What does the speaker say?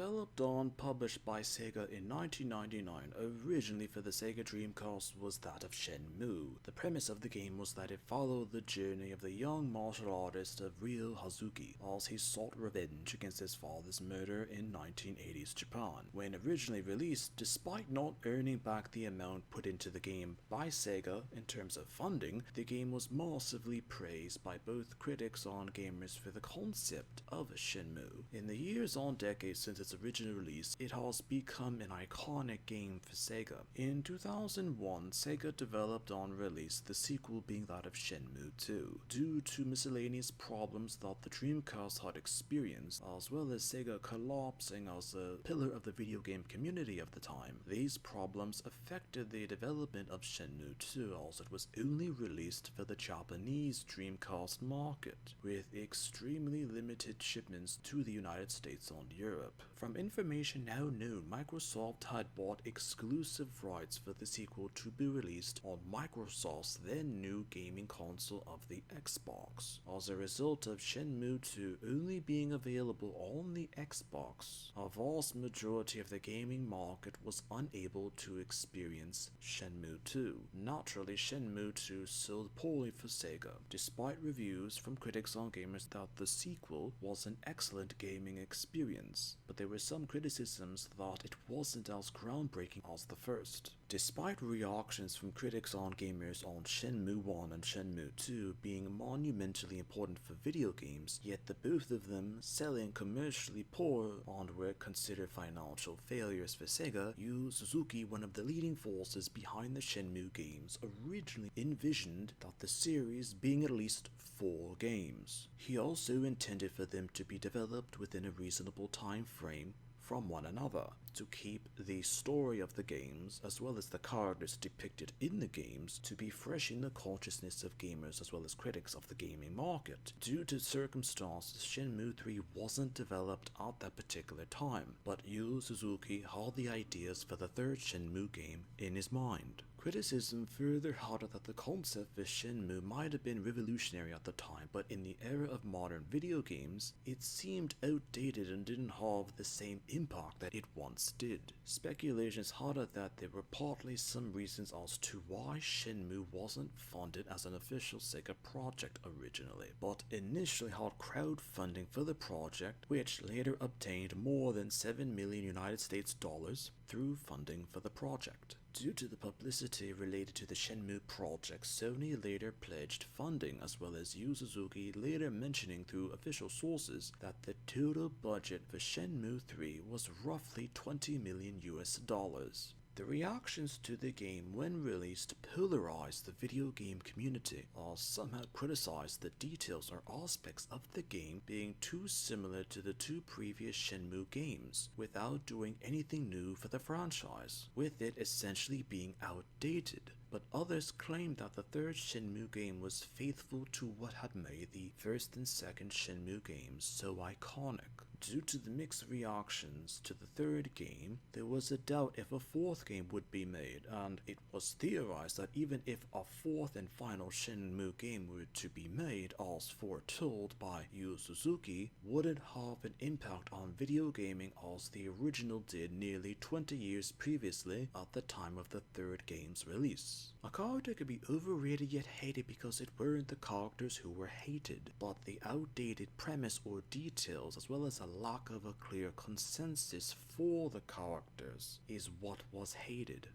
Developed and published by Sega in 1999, originally for the Sega Dreamcast, was that of Shenmue. The premise of the game was that it followed the journey of the young martial artist of Ryo Hazuki as he sought revenge against his father's murder in 1980s Japan. When originally released, despite not earning back the amount put into the game by Sega in terms of funding, the game was massively praised by both critics and gamers for the concept of Shenmue. In the years and decades since its original release, it has become an iconic game for Sega. In 2001, Sega developed and released the sequel, being that of Shenmue 2. Due to miscellaneous problems that the Dreamcast had experienced, as well as Sega collapsing as a pillar of the video game community of the time, these problems affected the development of Shenmue 2 as it was only released for the Japanese Dreamcast market, with extremely limited shipments to the United States and Europe. From information now known, Microsoft had bought exclusive rights for the sequel to be released on Microsoft's then new gaming console of the Xbox. As a result of Shenmue 2 only being available on the Xbox, a vast majority of the gaming market was unable to experience Shenmue 2. Naturally, Shenmue 2 sold poorly for Sega, despite reviews from critics and gamers that the sequel was an excellent gaming experience. But there were some criticisms that it wasn't as groundbreaking as the first. Despite reactions from critics and gamers on Shenmue 1 and Shenmue 2 being monumentally important for video games, yet the both of them selling commercially poor and were considered financial failures for Sega, Yu Suzuki, one of the leading forces behind the Shenmue games, originally envisioned that the series being at least 4 games. He also intended for them to be developed within a reasonable time frame from one another, to keep the story of the games, as well as the characters depicted in the games, to be fresh in the consciousness of gamers as well as critics of the gaming market. Due to circumstances, Shenmue 3 wasn't developed at that particular time, but Yu Suzuki had the ideas for the third Shenmue game in his mind. Criticism further had that the concept for Shenmue might have been revolutionary at the time, but in the era of modern video games, it seemed outdated and didn't have the same impact that it once did. Speculations had it that there were partly some reasons as to why Shenmue wasn't funded as an official Sega project originally, but initially had crowdfunding for the project, which later obtained more than $7 million United States dollars through funding for the project. Due to the publicity related to the Shenmue project, Sony later pledged funding, as well as Yu Suzuki later mentioning through official sources that the total budget for Shenmue 3 was roughly $20 million US dollars. The reactions to the game when released polarized the video game community, as some had criticized the details or aspects of the game being too similar to the 2 previous Shenmue games, without doing anything new for the franchise, with it essentially being outdated. But others claimed that the third Shenmue game was faithful to what had made the first and second Shenmue games so iconic. Due to the mixed reactions to the third game, there was a doubt if a 4th game would be made, and it was theorized that even if a 4th and final Shenmue game were to be made, as foretold by Yu Suzuki, wouldn't have an impact on video gaming as the original did nearly 20 years previously at the time of the third game's release. A character could be overrated yet hated because it weren't the characters who were hated, but the outdated premise or details, as well as a lack of a clear consensus for the characters, is what was hated.